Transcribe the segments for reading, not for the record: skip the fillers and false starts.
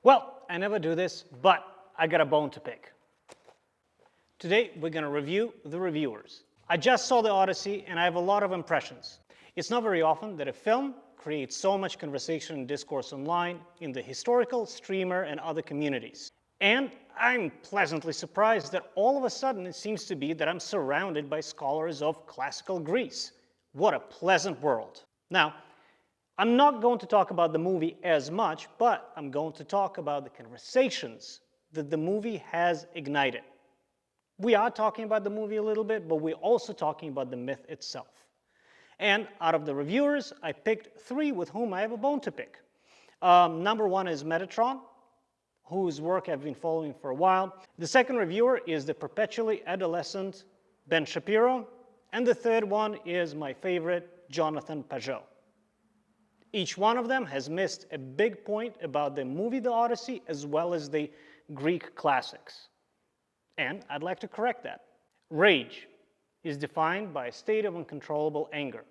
Well, I never do this, but I got a bone to pick. Today, we're going to review The Reviewers. I just saw The Odyssey, and I have a lot of impressions. It's not very often that a film creates so much conversation and discourse online in the historical, streamer, and other communities. And I'm pleasantly surprised that all of a sudden it seems to be that I'm surrounded by scholars of classical Greece. What a pleasant world. Now, I'm not going to talk about the movie as much, but I'm going to talk about the conversations that the movie has ignited. We are talking about the movie a little bit, but we're also talking about the myth itself. And out of the reviewers, I picked three with whom I have a bone to pick. Number one is Metatron, whose work I've been following for a while. The second reviewer is the perpetually adolescent Ben Shapiro. And the third one is my favorite, Jonathan Pageau. Each one of them has missed a big point about the movie The Odyssey as well as the Greek classics. And I'd like to correct that. Rage is defined by a state of uncontrollable anger.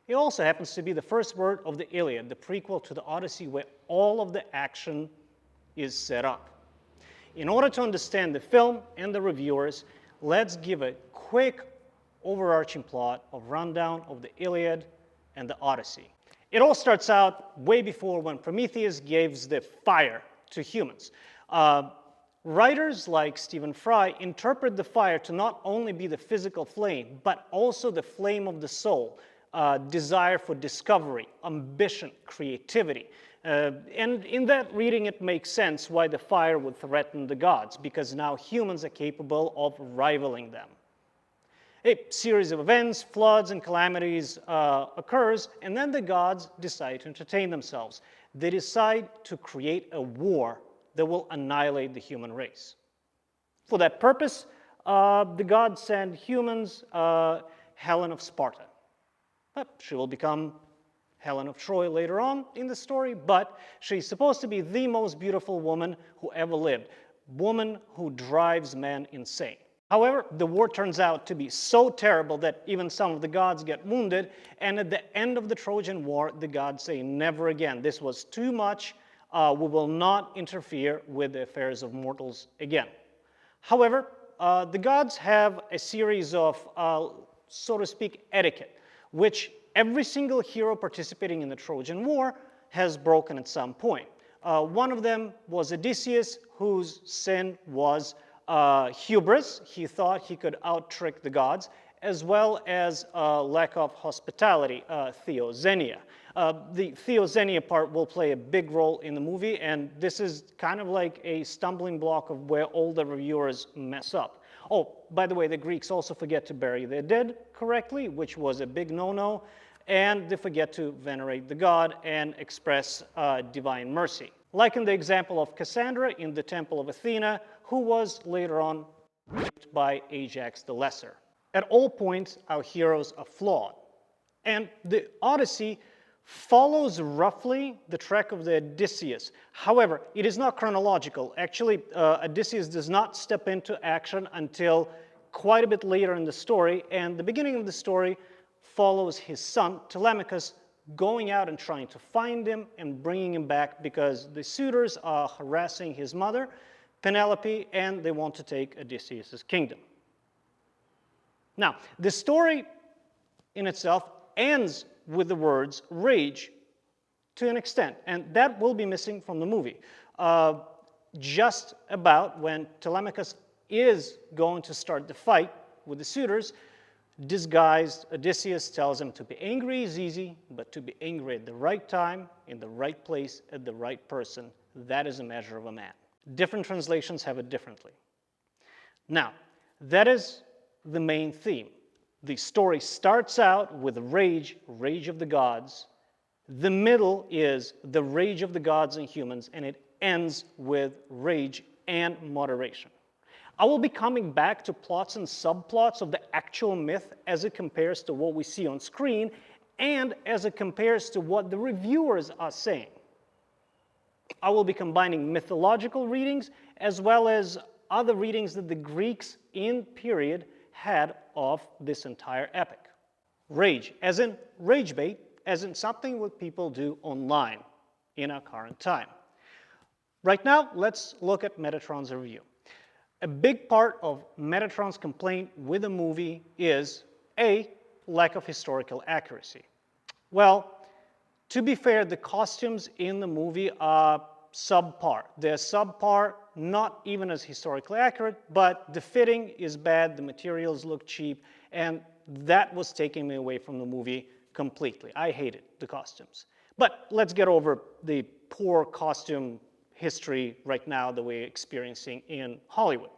It also happens to be the first word of the Iliad, the prequel to the Odyssey, where all of the action is set up. In order to understand the film and the reviewers, let's give a quick overarching plot of rundown of the Iliad and the Odyssey. It all starts out way before when Prometheus gives the fire to humans. Writers like Stephen Fry interpret the fire to not only be the physical flame, but also the flame of the soul, desire for discovery, ambition, creativity. And in that reading, it makes sense why the fire would threaten the gods, because now humans are capable of rivaling them. A series of events, floods, and calamities occurs, and then the gods decide to entertain themselves. They decide to create a war that will annihilate the human race. For that purpose, the gods send humans Helen of Sparta. She will become Helen of Troy later on in the story, but she's supposed to be the most beautiful woman who ever lived, woman who drives men insane. However, the war turns out to be so terrible that even some of the gods get wounded, and at the end of the Trojan War, the gods say, never again. This was too much. We will not interfere with the affairs of mortals again. However, the gods have a series of, so to speak, etiquette, which every single hero participating in the Trojan War has broken at some point. One of them was Odysseus, whose sin was hubris. He thought he could out-trick the gods, as well as lack of hospitality, theoxenia. The theoxenia part will play a big role in the movie, and this is kind of like a stumbling block of where all the reviewers mess up. Oh, by the way, the Greeks also forget to bury their dead correctly, which was a big no-no, and they forget to venerate the god and express divine mercy. Like in the example of Cassandra in the Temple of Athena, who was later on raped by Ajax the Lesser. At all points, our heroes are flawed. And the Odyssey follows roughly the track of the Odysseus. However, it is not chronological. Actually, Odysseus does not step into action until quite a bit later in the story, and the beginning of the story follows his son, Telemachus, going out and trying to find him and bringing him back because the suitors are harassing his mother, Penelope, and they want to take Odysseus' kingdom. Now, the story in itself ends with the words rage to an extent, and that will be missing from the movie. Just about when Telemachus is going to start the fight with the suitors, disguised Odysseus tells him to be angry is easy, but to be angry at the right time, in the right place, at the right person, that is a measure of a man. Different translations have it differently. Now, that is the main theme. The story starts out with rage, rage of the gods. The middle is the rage of the gods and humans, and it ends with rage and moderation. I will be coming back to plots and subplots of the actual myth as it compares to what we see on screen and as it compares to what the reviewers are saying. I will be combining mythological readings as well as other readings that the Greeks in period had of this entire epic. Rage, as in rage bait, as in something what people do online in our current time. Right now, let's look at Metatron's review. A big part of Metatron's complaint with the movie is A, lack of historical accuracy. Well, to be fair, the costumes in the movie are subpar. They're subpar, not even as historically accurate, but the fitting is bad, the materials look cheap, and that was taking me away from the movie completely. I hated the costumes. But let's get over the poor costume history right now that we're experiencing in Hollywood.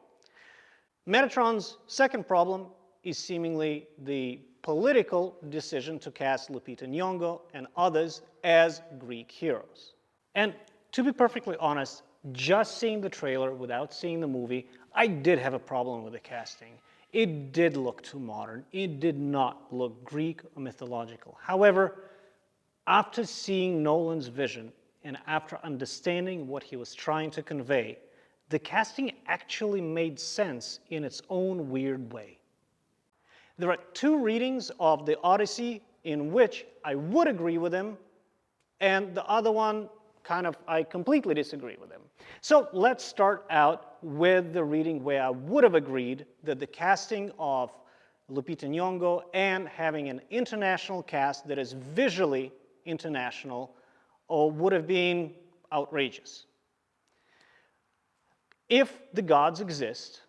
Metatron's second problem is seemingly the political decision to cast Lupita Nyong'o and others as Greek heroes. And to be perfectly honest, just seeing the trailer without seeing the movie, I did have a problem with the casting. It did look too modern. It did not look Greek or mythological. However, after seeing Nolan's vision and after understanding what he was trying to convey, the casting actually made sense in its own weird way. There are two readings of the Odyssey in which I would agree with him, and the other one I completely disagree with him. So let's start out with the reading where I would have agreed that the casting of Lupita Nyong'o and having an international cast that is visually international would have been outrageous. If the gods exist,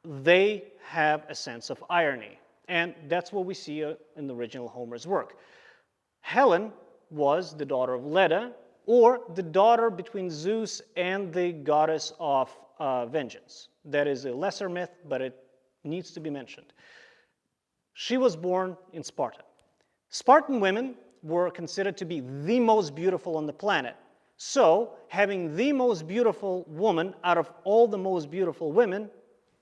they have a sense of irony, and that's what we see in the original Homer's work. Helen was the daughter of Leda, or the daughter between Zeus and the goddess of vengeance. That is a lesser myth, but it needs to be mentioned. She was born in Sparta. Spartan women were considered to be the most beautiful on the planet. So, having the most beautiful woman out of all the most beautiful women,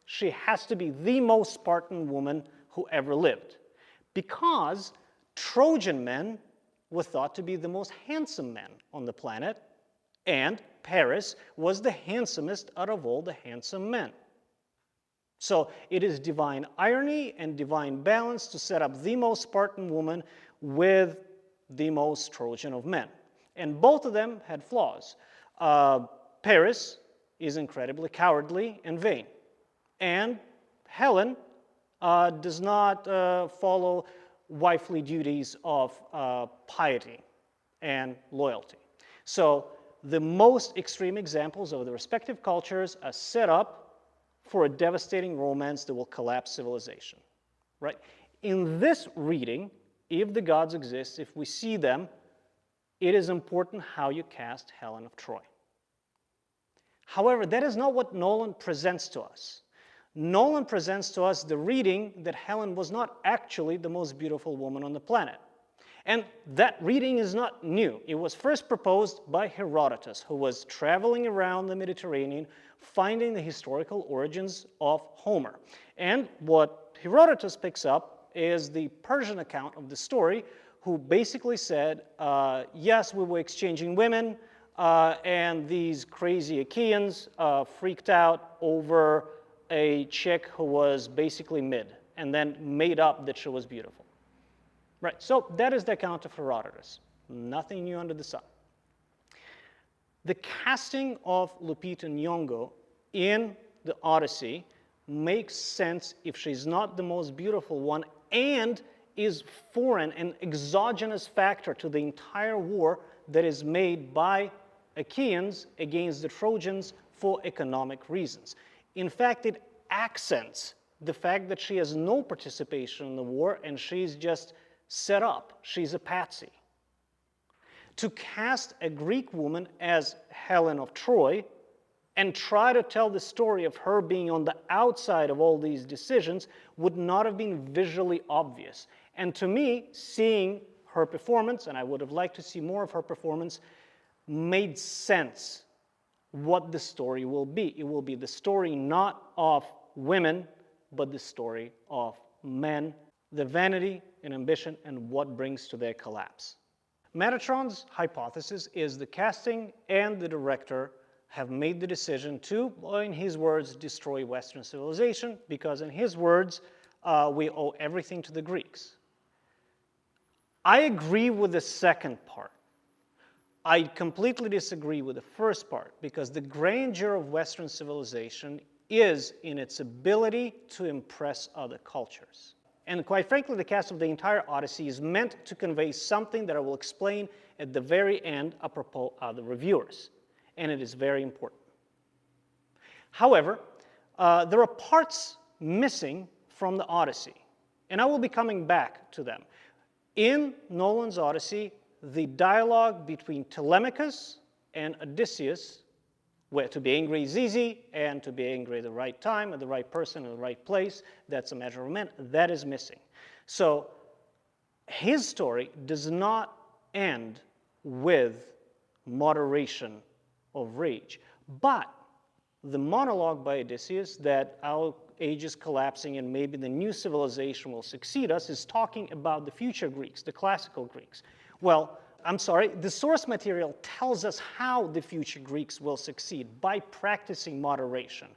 she has to be the most Spartan woman who ever lived. Because Trojan men were thought to be the most handsome men on the planet, and Paris was the handsomest out of all the handsome men. So it is divine irony and divine balance to set up the most Spartan woman with the most Trojan of men. And both of them had flaws. Paris is incredibly cowardly and vain. And Helen does not follow wifely duties of piety and loyalty. So the most extreme examples of the respective cultures are set up for a devastating romance that will collapse civilization. Right? In this reading, if the gods exist, if we see them, it is important how you cast Helen of Troy. However, that is not what Nolan presents to us. Nolan presents to us the reading that Helen was not actually the most beautiful woman on the planet. And that reading is not new. It was first proposed by Herodotus, who was traveling around the Mediterranean, finding the historical origins of Homer. And what Herodotus picks up is the Persian account of the story, who basically said, yes, we were exchanging women, and these crazy Achaeans freaked out over a chick who was basically mid, and then made up that she was beautiful. Right, so that is the account of Herodotus. Nothing new under the sun. The casting of Lupita Nyong'o in the Odyssey makes sense if she's not the most beautiful one and is foreign and exogenous factor to the entire war that is made by Achaeans against the Trojans for economic reasons. In fact, it accents the fact that she has no participation in the war and she's just set up. She's a patsy. To cast a Greek woman as Helen of Troy and try to tell the story of her being on the outside of all these decisions would not have been visually obvious. And to me, seeing her performance, and I would have liked to see more of her performance, made sense what the story will be. It will be the story not of women, but the story of men, the vanity and ambition, and what brings to their collapse. Metatron's hypothesis is the casting and the director have made the decision to, in his words, destroy Western civilization, because in his words, we owe everything to the Greeks. I agree with the second part. I completely disagree with the first part, because the grandeur of Western civilization is in its ability to impress other cultures. And quite frankly, the cast of the entire Odyssey is meant to convey something that I will explain at the very end apropos other reviewers. And it is very important. However, there are parts missing from the Odyssey, and I will be coming back to them. In Nolan's Odyssey, the dialogue between Telemachus and Odysseus, where to be angry is easy, and to be angry at the right time, at the right person, in the right place, that's a measure of man, that is missing. So his story does not end with moderation of rage, but the monologue by Odysseus that our age is collapsing and maybe the new civilization will succeed us is talking about the future Greeks, the classical Greeks. Well, I'm sorry, the source material tells us how the future Greeks will succeed, by practicing moderation,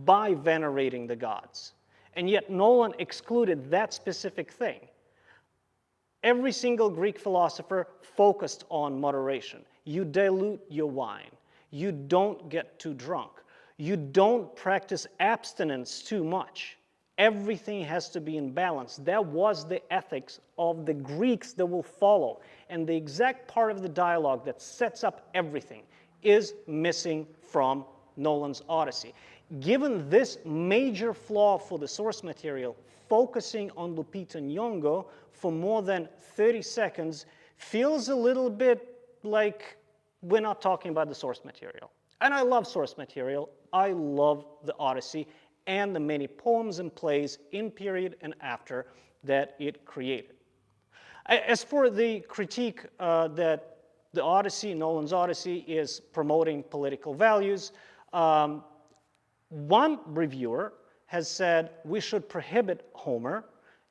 by venerating the gods. And yet Nolan excluded that specific thing. Every single Greek philosopher focused on moderation. You dilute your wine. You don't get too drunk. You don't practice abstinence too much. Everything has to be in balance. That was the ethics of the Greeks that will follow. And the exact part of the dialogue that sets up everything is missing from Nolan's Odyssey. Given this major flaw for the source material, focusing on Lupita Nyong'o for more than 30 seconds feels a little bit like we're not talking about the source material. And I love source material. I love the Odyssey and the many poems and plays in period and after that it created. As for the critique that the Odyssey, Nolan's Odyssey, is promoting political values, one reviewer has said we should prohibit Homer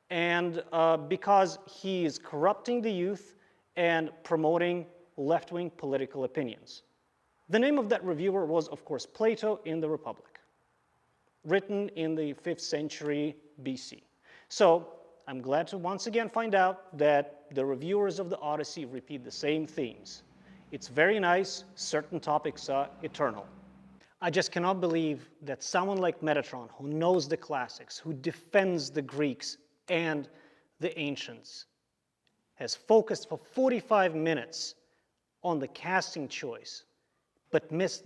and because he is corrupting the youth and promoting left-wing political opinions. The name of that reviewer was, of course, Plato in the Republic, written in the 5th century BC. So I'm glad to once again find out that the reviewers of the Odyssey repeat the same themes. It's very nice. Certain topics are eternal. I just cannot believe that someone like Metatron, who knows the classics, who defends the Greeks and the ancients, has focused for 45 minutes on the casting choice, but missed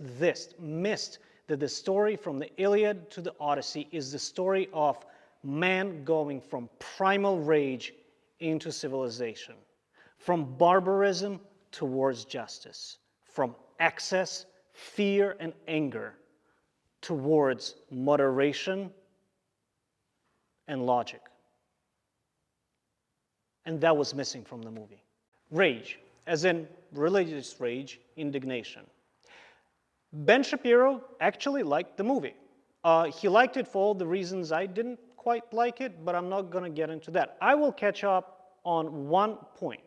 that the story from the Iliad to the Odyssey is the story of man going from primal rage into civilization, from barbarism towards justice, from excess, fear, and anger towards moderation and logic. And that was missing from the movie. Rage, as in religious rage, indignation. Ben Shapiro actually liked the movie. He liked it for all the reasons I didn't quite like it, but I'm not going to get into that. I will catch up on one point.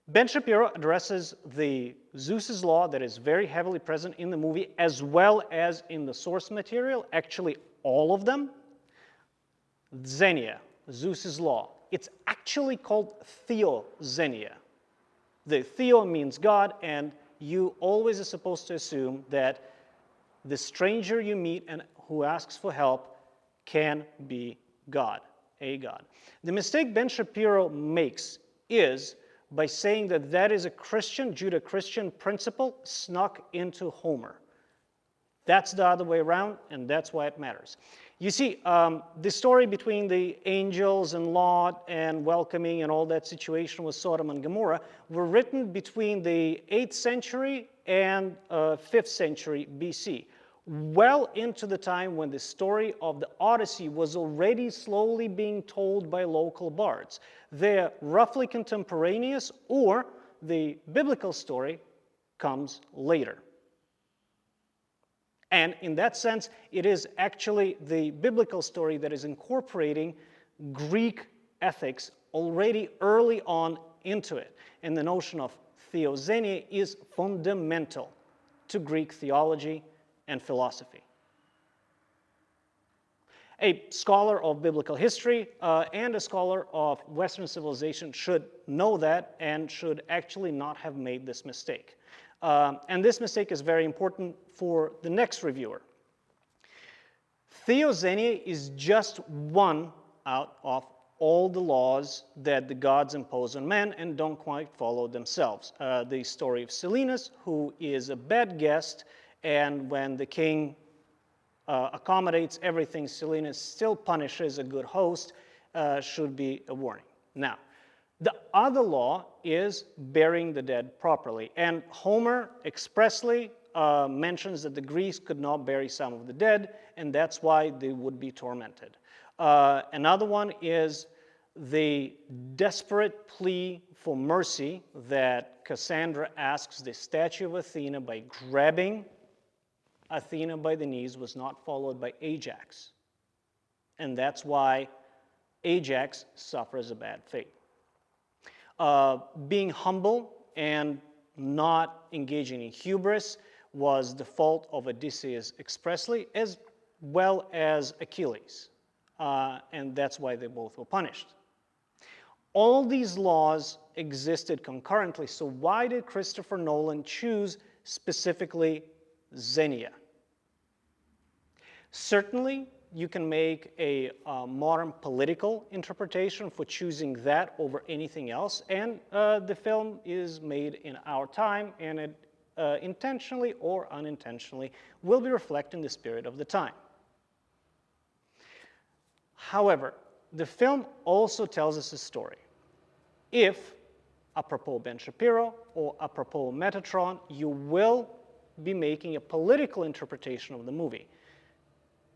Ben Shapiro addresses the Zeus's law that is very heavily present in the movie, as well as in the source material, actually all of them. Xenia, Zeus's law. It's actually called theoxenia. The theo means God, and you always are supposed to assume that the stranger you meet and who asks for help can be God, a God. The mistake Ben Shapiro makes is by saying that that is a Christian, Judeo-Christian principle snuck into Homer. That's the other way around, and that's why it matters. You see, the story between the angels and Lot and welcoming and all that situation with Sodom and Gomorrah were written between the 8th century and 5th century BC, well into the time when the story of the Odyssey was already slowly being told by local bards. They're roughly contemporaneous, or the biblical story comes later. And in that sense, it is actually the biblical story that is incorporating Greek ethics already early on into it. And the notion of theoxenia is fundamental to Greek theology and philosophy. A scholar of biblical history and a scholar of Western civilization should know that and should actually not have made this mistake. And this mistake is very important for the next reviewer. Theoxenia is just one out of all the laws that the gods impose on men and don't quite follow themselves. The story of Silenus, who is a bad guest, and when the king accommodates everything, Silenus still punishes a good host, should be a warning. Now, the other law is burying the dead properly. And Homer expressly mentions that the Greeks could not bury some of the dead, and that's why they would be tormented. Another one is the desperate plea for mercy that Cassandra asks the statue of Athena by grabbing Athena by the knees was not followed by Ajax. And that's why Ajax suffers a bad fate. Being humble and not engaging in hubris was the fault of Odysseus expressly, as well as Achilles. And that's why they both were punished. All these laws existed concurrently, so why did Christopher Nolan choose specifically Xenia? Certainly, you can make a modern political interpretation for choosing that over anything else, and the film is made in our time, and it intentionally or unintentionally will be reflecting the spirit of the time. However, the film also tells us a story. If, apropos Ben Shapiro or apropos Metatron, you will be making a political interpretation of the movie.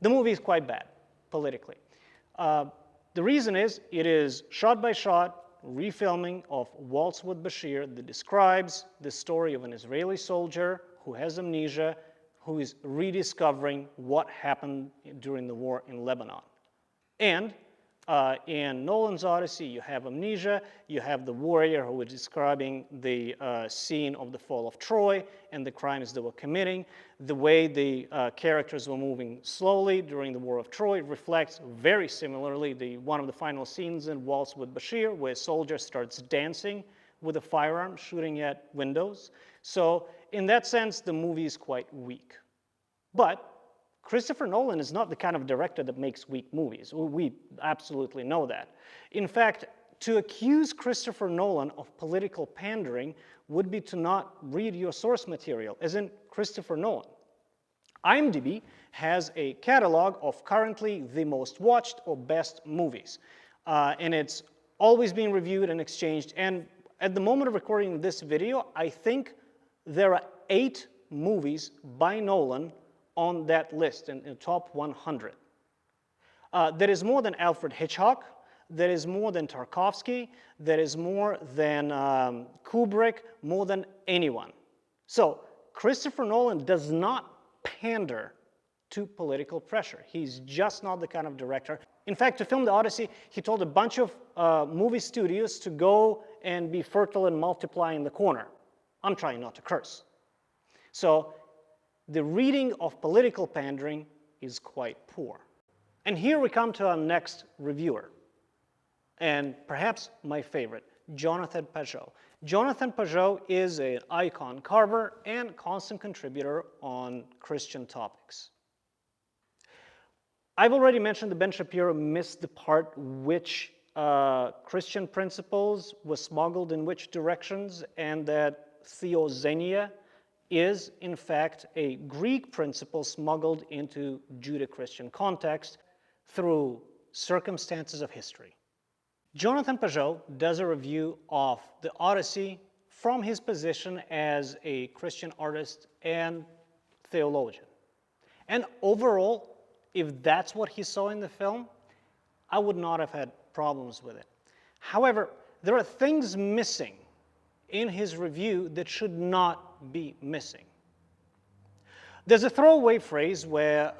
The movie is quite bad, politically. The reason is, it is shot-by-shot refilming of Waltz with Bashir that describes the story of an Israeli soldier who has amnesia, who is rediscovering what happened during the war in Lebanon. And in Nolan's Odyssey, you have amnesia, you have the warrior who is describing the scene of the fall of Troy and the crimes they were committing. The way the characters were moving slowly during the War of Troy reflects very similarly one of the final scenes in Waltz with Bashir, where a soldier starts dancing with a firearm, shooting at windows. So in that sense, the movie is quite weak. But Christopher Nolan is not the kind of director that makes weak movies. We absolutely know that. In fact, to accuse Christopher Nolan of political pandering would be to not read your source material, as in Christopher Nolan. IMDb has a catalog of currently the most watched or best movies. And it's always being reviewed and exchanged. And at the moment of recording this video, I think there are 8 movies by Nolan on that list in the top 100. There is more than Alfred Hitchcock, there is more than Tarkovsky, there is more than Kubrick, more than anyone. So Christopher Nolan does not pander to political pressure. He's just not the kind of director. In fact, to film the Odyssey, he told a bunch of movie studios to go and be fertile and multiply in the corner. I'm trying not to curse. So the reading of political pandering is quite poor. And here we come to our next reviewer, and perhaps my favorite, Jonathan Pageau. Jonathan Pageau is an icon carver and constant contributor on Christian topics. I've already mentioned that Ben Shapiro missed the part which Christian principles were smuggled in which directions, and that theoxenia is, in fact, a Greek principle smuggled into Judeo-Christian context through circumstances of history. Jonathan Pageau does a review of the Odyssey from his position as a Christian artist and theologian. And overall, if that's what he saw in the film, I would not have had problems with it. However, there are things missing in his review that should not be missing. There's a throwaway phrase where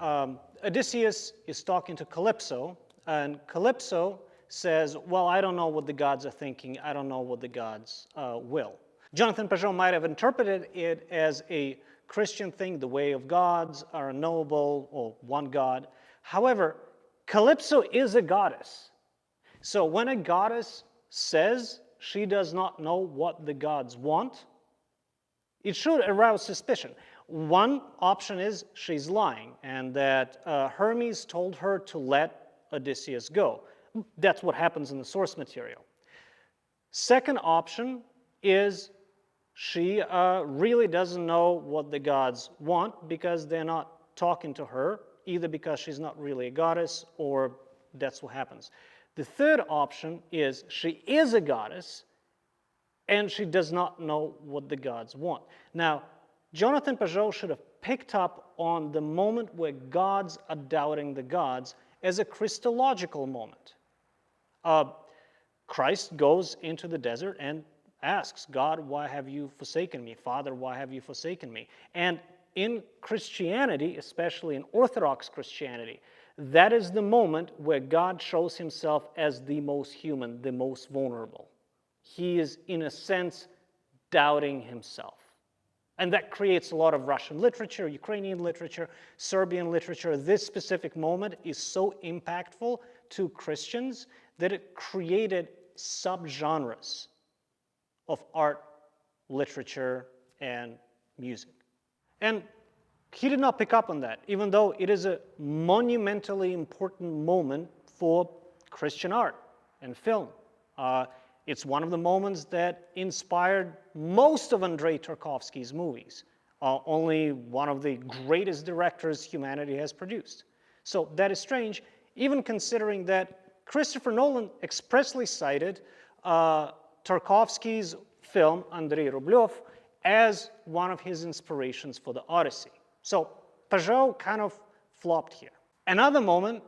Odysseus is talking to Calypso, and Calypso says, well, I don't know what the gods are thinking, I don't know what the gods will. Jonathan Pageau might have interpreted it as a Christian thing, the way of gods are unknowable, or one God. However, Calypso is a goddess. So when a goddess says she does not know what the gods want, It should arouse suspicion. One option is she's lying and that Hermes told her to let Odysseus go. That's what happens in the source material. Second option is she really doesn't know what the gods want because they're not talking to her, either because she's not really a goddess or that's what happens. The third option is she is a goddess and she does not know what the gods want. Now, Jonathan Pageau should have picked up on the moment where gods are doubting the gods as a Christological moment. Christ goes into the desert and asks, God, why have you forsaken me? Father, why have you forsaken me? And in Christianity, especially in Orthodox Christianity, that is the moment where God shows himself as the most human, the most vulnerable. He is, in a sense, doubting himself. And that creates a lot of Russian literature, Ukrainian literature, Serbian literature. This specific moment is so impactful to Christians that it created subgenres of art, literature, and music. And he did not pick up on that, even though it is a monumentally important moment for Christian art and film. It's one of the moments that inspired most of Andrei Tarkovsky's movies, only one of the greatest directors humanity has produced. So that is strange, even considering that Christopher Nolan expressly cited Tarkovsky's film, Andrei Rublev, as one of his inspirations for the Odyssey. So Pageau kind of flopped here. Another moment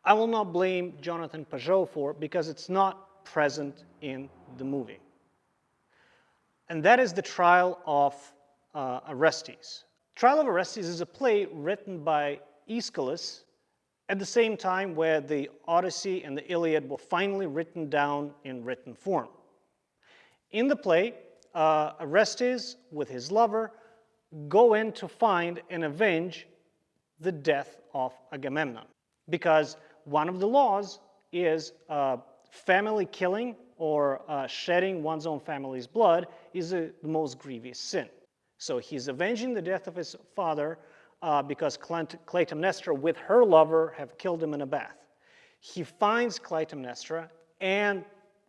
I will not blame Jonathan Pageau for because it's not present in the movie. And that is the trial of Orestes. Trial of Orestes is a play written by Aeschylus at the same time where the Odyssey and the Iliad were finally written down in written form. In the play, Orestes, with his lover, go in to find and avenge the death of Agamemnon. Because one of the laws is family killing or shedding one's own family's blood is the most grievous sin. So he's avenging the death of his father because Clytemnestra, with her lover, have killed him in a bath. He finds Clytemnestra and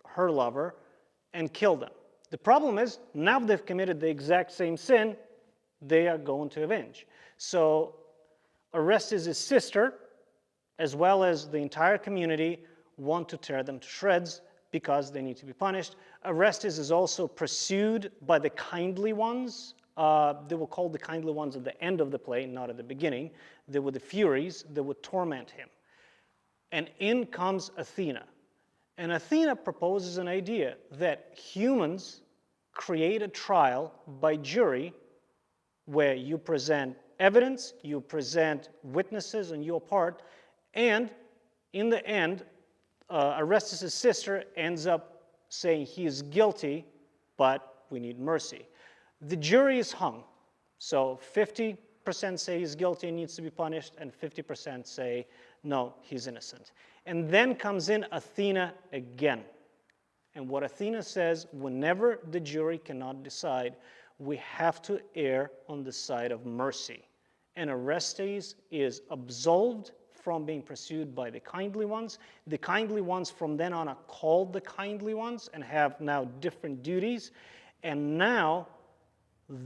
her lover and kill them. The problem is, now they've committed the exact same sin, they are going to avenge. So Orestes' sister, as well as the entire community, want to tear them to shreds because they need to be punished. Orestes is also pursued by the kindly ones. They were called the kindly ones at the end of the play, not at the beginning. They were the Furies that would torment him. And in comes Athena. And Athena proposes an idea that humans create a trial by jury where you present evidence, you present witnesses on your part, and in the end, Orestes' sister ends up saying he is guilty, but we need mercy. The jury is hung. So 50% say he's guilty and needs to be punished, and 50% say, no, he's innocent. And then comes in Athena again. And what Athena says, whenever the jury cannot decide, we have to err on the side of mercy. And Orestes is absolved from being pursued by the kindly ones. The kindly ones from then on are called the kindly ones and have now different duties. And now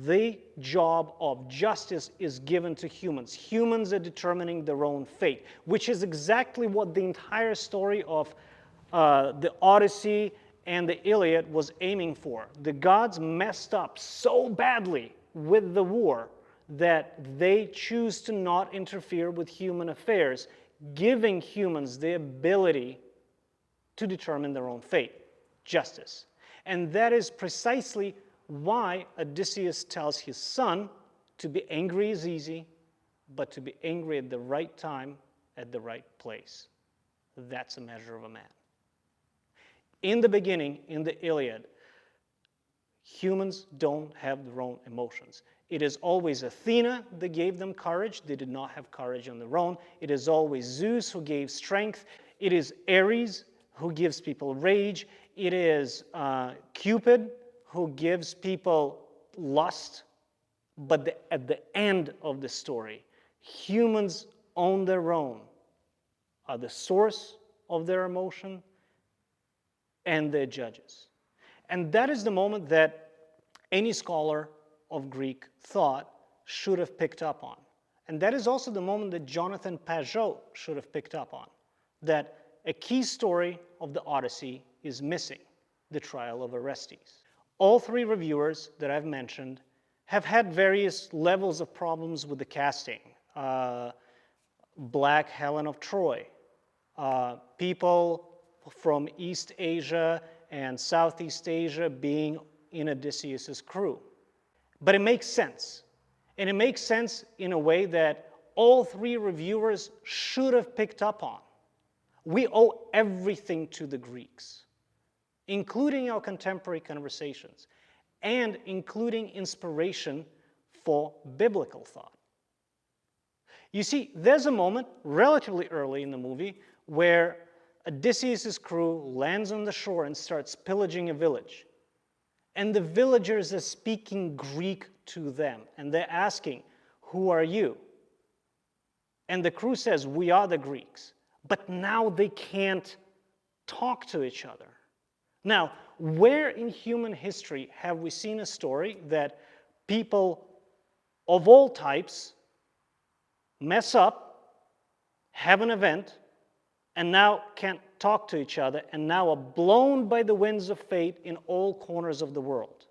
the job of justice is given to humans. Humans are determining their own fate, which is exactly what the entire story of the Odyssey and the Iliad was aiming for. The gods messed up so badly with the war that they choose to not interfere with human affairs, giving humans the ability to determine their own fate, justice. And that is precisely why Odysseus tells his son to be angry is easy, but to be angry at the right time, at the right place. That's a measure of a man. In the beginning, in the Iliad, humans don't have their own emotions. It is always Athena that gave them courage. They did not have courage on their own. It is always Zeus who gave strength. It is Ares who gives people rage. It is Cupid who gives people lust, but at the end of the story, humans on their own are the source of their emotion and their judges. And that is the moment that any scholar of Greek thought should have picked up on. And that is also the moment that Jonathan Pageau should have picked up on, that a key story of the Odyssey is missing, the trial of Orestes. All three reviewers that I've mentioned have had various levels of problems with the casting. Black Helen of Troy, people from East Asia and Southeast Asia being in Odysseus' crew. But it makes sense. And it makes sense in a way that all three reviewers should have picked up on. We owe everything to the Greeks, including our contemporary conversations, and including inspiration for biblical thought. You see, there's a moment relatively early in the movie where Odysseus' crew lands on the shore and starts pillaging a village. And the villagers are speaking Greek to them. And they're asking, "Who are you?" And the crew says, "We are the Greeks." But now they can't talk to each other. Now, where in human history have we seen a story that people of all types mess up, have an event, and now can't talk to each other, and now are blown by the winds of fate in all corners of the world?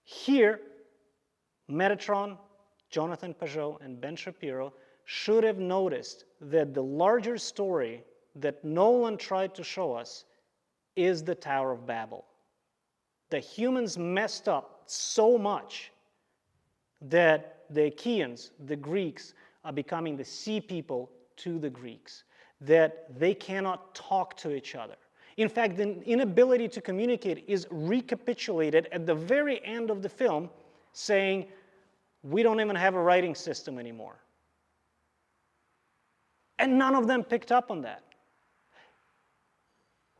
Here, Metatron, Jonathan Pageau, and Ben Shapiro should have noticed that the larger story that Nolan tried to show us is the Tower of Babel. The humans messed up so much that the Achaeans, the Greeks, are becoming the sea people to the Greeks, that they cannot talk to each other. In fact, the inability to communicate is recapitulated at the very end of the film, saying, "We don't even have a writing system anymore." And none of them picked up on that.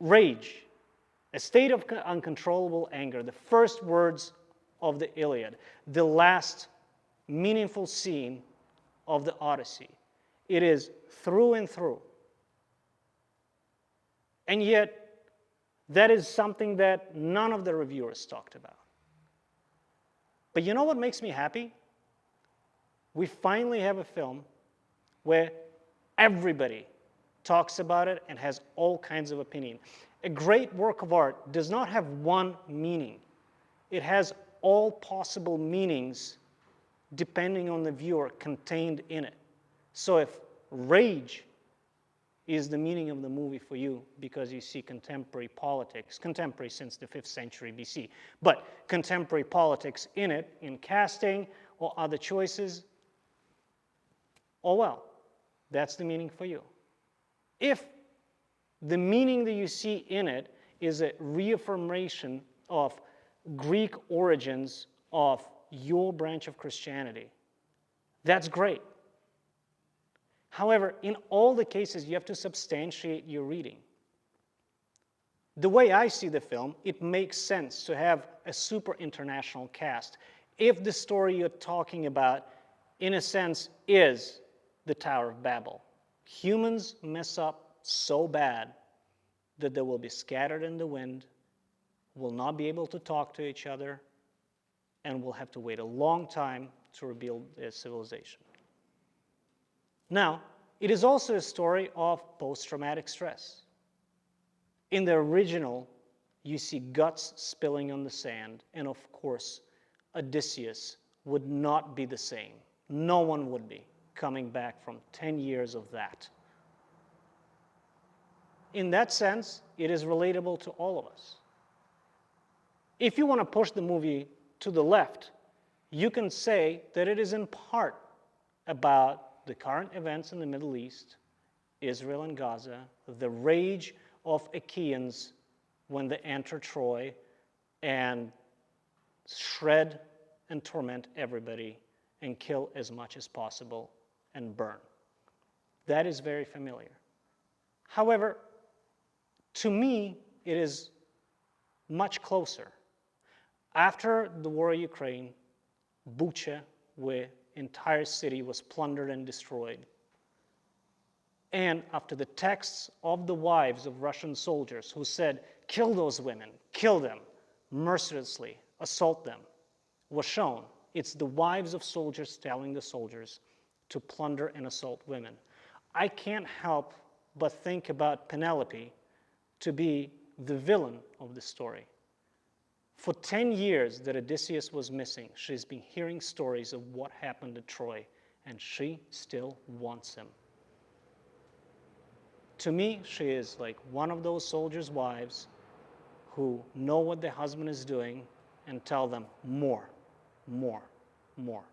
Rage, a state of uncontrollable anger, the first words of the Iliad, the last meaningful scene of the Odyssey. It is through and through. And yet, that is something that none of the reviewers talked about. But you know what makes me happy? We finally have a film where everybody talks about it and has all kinds of opinion. A great work of art does not have one meaning. It has all possible meanings depending on the viewer contained in it. So if rage is the meaning of the movie for you because you see contemporary politics, contemporary since the 5th century BC, but contemporary politics in it, in casting or other choices, oh well, that's the meaning for you. If the meaning that you see in it is a reaffirmation of Greek origins of your branch of Christianity, that's great. However, in all the cases, you have to substantiate your reading. The way I see the film, it makes sense to have a super international cast if the story you're talking about, in a sense, is the Tower of Babel. Humans mess up so bad that they will be scattered in the wind, will not be able to talk to each other, and will have to wait a long time to rebuild their civilization. Now, it is also a story of post-traumatic stress. In the original, you see guts spilling on the sand, and of course, Odysseus would not be the same. No one would be coming back from 10 years of that. In that sense, it is relatable to all of us. If you want to push the movie to the left, you can say that it is in part about the current events in the Middle East, Israel and Gaza, the rage of Achaeans when they enter Troy and shred and torment everybody and kill as much as possible and burn. That is very familiar. However, to me, it is much closer. After the war in Ukraine, Bucha, where entire city was plundered and destroyed, and after the texts of the wives of Russian soldiers who said, kill those women, kill them, mercilessly assault them, was shown, it's the wives of soldiers telling the soldiers to plunder and assault women. I can't help but think about Penelope to be the villain of the story. For 10 years that Odysseus was missing, she's been hearing stories of what happened at Troy, and she still wants him. To me, she is like one of those soldiers' wives who know what their husband is doing and tell them more, more, more.